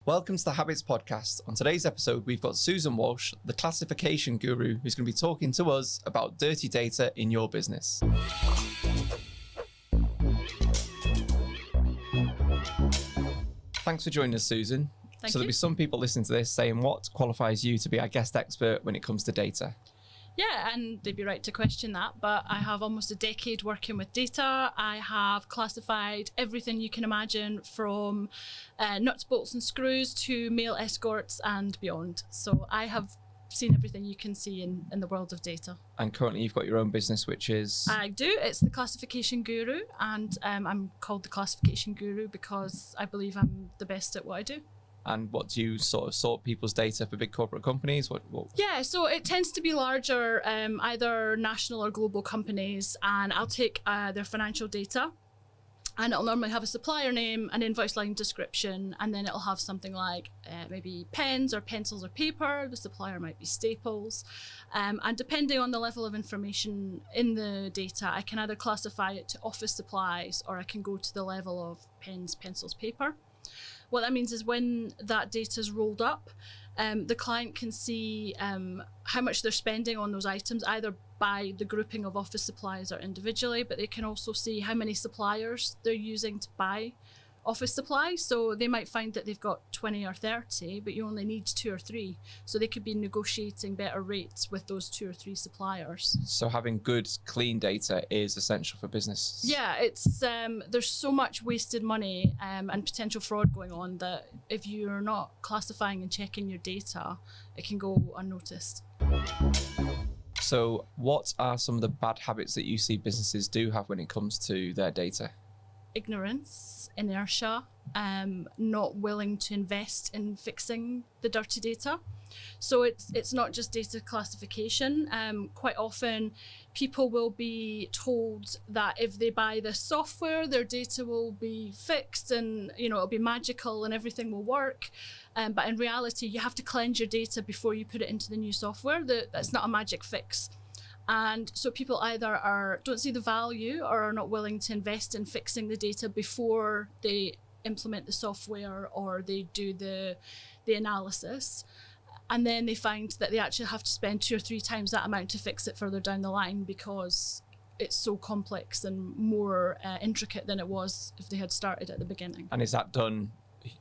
Welcome to the Habitz Podcast. On today's episode, we've got Susan Walsh, the classification guru, who's going to be talking to us about dirty data in your business. Thanks for joining us, Susan. Thank There'll you. be some people listening to this saying, what qualifies you to be our guest expert when it comes to data? Yeah, and they'd be right to question that, but I have almost a decade working with data. I have classified everything you can imagine from nuts, bolts and screws to male escorts and beyond. So I have seen everything you can see in the world of data. And currently you've got your own business, which is? I do. It's the Classification Guru, and I'm called the Classification Guru because I believe I'm the best at what I do. And what do you sort of sort people's data for big corporate companies? What? Yeah, so it tends to be larger, either national or global companies, and I'll take their financial data, and it'll normally have a supplier name, an invoice line description, and then it'll have something like maybe pens or pencils or paper. The supplier might be Staples. And depending on the level of information in the data, I can either classify it to office supplies or I can go to the level of pens, pencils, paper. What that means is when that data is rolled up, the client can see how much they're spending on those items, either by the grouping of office supplies or individually, but they can also see how many suppliers they're using to buy office supplies. So they might find that they've got 20 or 30, but you only need 2 or 3. So they could be negotiating better rates with those 2 or 3 suppliers. So having good, clean data is essential for business. Yeah, it's there's so much wasted money and potential fraud going on that if you're not classifying and checking your data, it can go unnoticed. So what are some of the bad habits that you see businesses do have when it comes to their data? Ignorance, inertia, not willing to invest in fixing the dirty data. So it's not just data classification. Quite often people will be told that if they buy this software, their data will be fixed and it'll be magical and everything will work. But in reality, you have to cleanse your data before you put it into the new software. That's not a magic fix. And so people either don't see the value or are not willing to invest in fixing the data before they implement the software or they do the analysis. And then they find that they actually have to spend 2 or 3 times that amount to fix it further down the line because it's so complex and more intricate than it was if they had started at the beginning. And is that done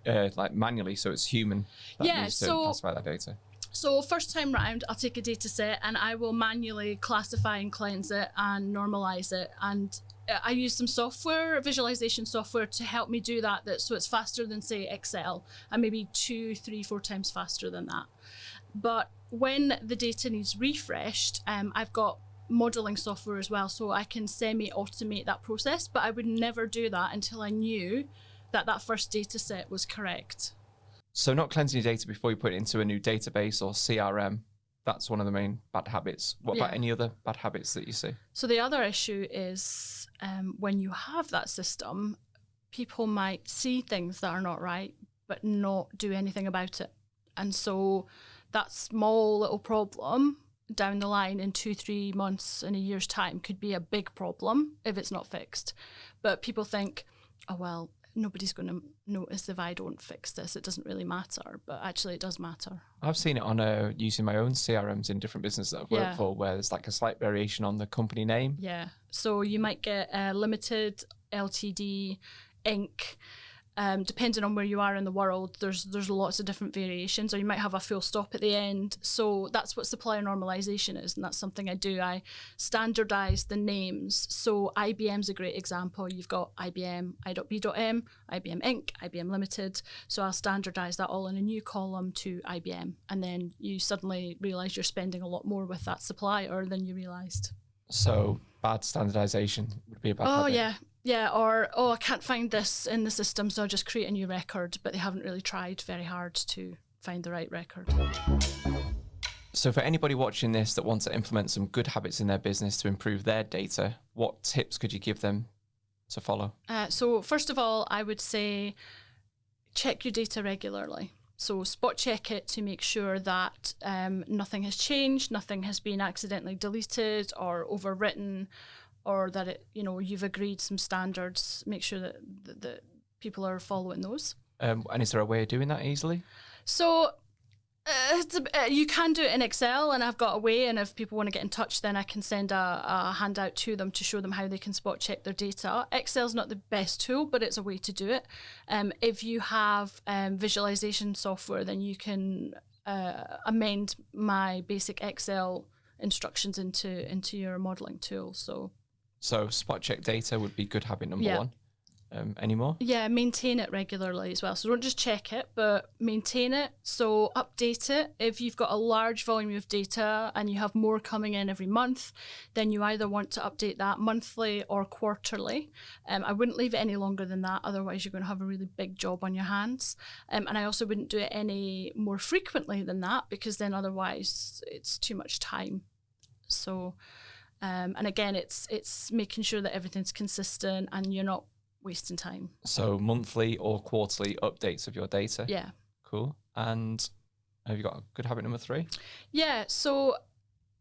like manually, so it's human that needs to classify that data? So first time round, I'll take a data set and I will manually classify and cleanse it and normalize it. And I use some software, visualization software, to help me do that. So it's faster than, say, Excel, and maybe 2, 3, 4 times faster than that. But when the data needs refreshed, I've got modeling software as well, so I can semi-automate that process. But I would never do that until I knew that first data set was correct. So not cleansing your data before you put it into a new database or CRM, that's one of the main bad habits. What about any other bad habits that you see? So the other issue is when you have that system, people might see things that are not right, but not do anything about it. And so that small little problem down the line in 2, 3 months, in a year's time could be a big problem if it's not fixed. But people think, oh, well, nobody's going to notice if I don't fix this. It doesn't really matter, but actually it does matter. I've seen it on using my own CRMs in different businesses that I've worked for, where there's like a slight variation on the company name. Yeah, so you might get Limited, Ltd, Inc. Depending on where you are in the world, there's lots of different variations, or you might have a full stop at the end. So that's what supplier normalization is, and that's something I do. I standardize the names. So IBM's a great example. You've got IBM I.B.M, IBM Inc, IBM Limited. So I'll standardize that all in a new column to IBM, and then you suddenly realize you're spending a lot more with that supplier than you realized. So bad standardization would be a bad habit. Yeah, or, I can't find this in the system, so I'll just create a new record, but they haven't really tried very hard to find the right record. So for anybody watching this that wants to implement some good habits in their business to improve their data, what tips could you give them to follow? So first of all, I would say check your data regularly. So spot check it to make sure that nothing has changed, nothing has been accidentally deleted or overwritten, or that you've agreed some standards. Make sure that people are following those. And is there a way of doing that easily? So you can do it in Excel, and I've got a way, and if people want to get in touch, then I can send a handout to them to show them how they can spot check their data. Excel's not the best tool, but it's a way to do it. If you have visualization software, then you can amend my basic Excel instructions into your modeling tool. So spot check data would be good habit number one. Any more? Yeah, maintain it regularly as well. So don't just check it, but maintain it. So update it. If you've got a large volume of data and you have more coming in every month, then you either want to update that monthly or quarterly. I wouldn't leave it any longer than that. Otherwise, you're going to have a really big job on your hands. And I also wouldn't do it any more frequently than that, because then otherwise it's too much time. So, and again, it's making sure that everything's consistent and you're not wasting time. So monthly or quarterly updates of your data. Yeah. Cool. And have you got a good habit number 3? Yeah. So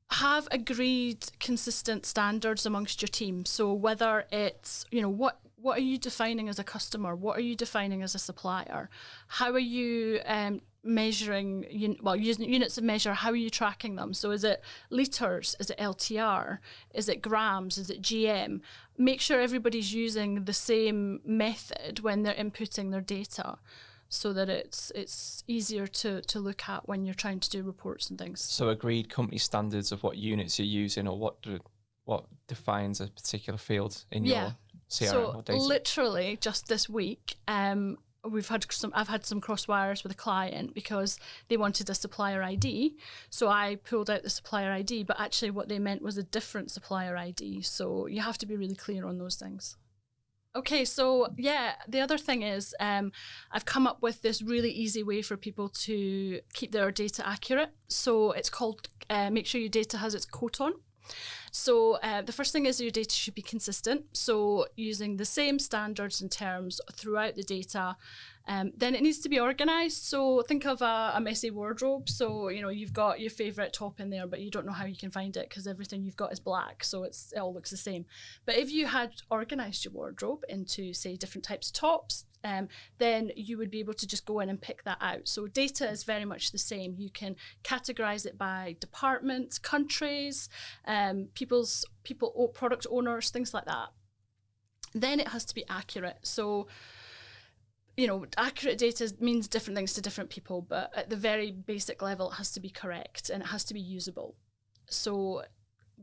have agreed consistent standards amongst your team. So whether it's, what are you defining as a customer? What are you defining as a supplier? How are you measuring, using units of measure? How are you tracking them? So is it liters? Is it LTR? Is it grams? Is it GM? Make sure everybody's using the same method when they're inputting their data, so that it's easier to look at when you're trying to do reports and things. So agreed company standards of what units you're using, or what defines a particular field in your CRM or data. So literally just this week, I've had some cross wires with a client because they wanted a supplier ID. So I pulled out the supplier ID, but actually what they meant was a different supplier ID. So you have to be really clear on those things. Okay, so the other thing is I've come up with this really easy way for people to keep their data accurate. So it's called make sure your data has its coat on. So the first thing is your data should be consistent. So using the same standards and terms throughout the data. Then it needs to be organized. So think of a messy wardrobe. So, you've got your favorite top in there, but you don't know how you can find it because everything you've got is black. So it all looks the same. But if you had organized your wardrobe into, say, different types of tops, then you would be able to just go in and pick that out. So data is very much the same. You can categorize it by departments, countries, product owners, things like that. Then it has to be accurate. So, accurate data means different things to different people, but at the very basic level, it has to be correct and it has to be usable. So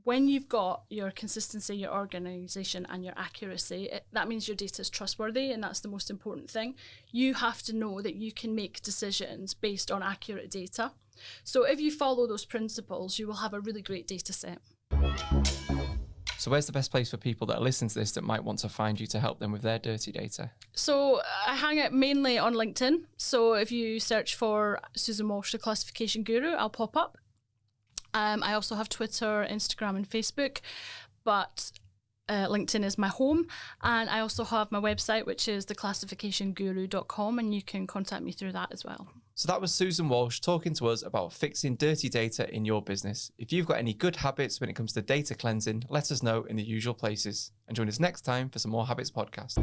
when you've got your consistency, your organization, and your accuracy, that means your data is trustworthy, and that's the most important thing. You have to know that you can make decisions based on accurate data. So if you follow those principles, you will have a really great data set. So where's the best place for people that are listening to this that might want to find you to help them with their dirty data? So I hang out mainly on LinkedIn. So if you search for Susan Walsh, the classification guru, I'll pop up. I also have Twitter, Instagram, and Facebook, but LinkedIn is my home. And I also have my website, which is theclassificationguru.com, and you can contact me through that as well. So that was Susan Walsh talking to us about fixing dirty data in your business. If you've got any good habits when it comes to data cleansing, let us know in the usual places. And join us next time for some more Habitz Podcast.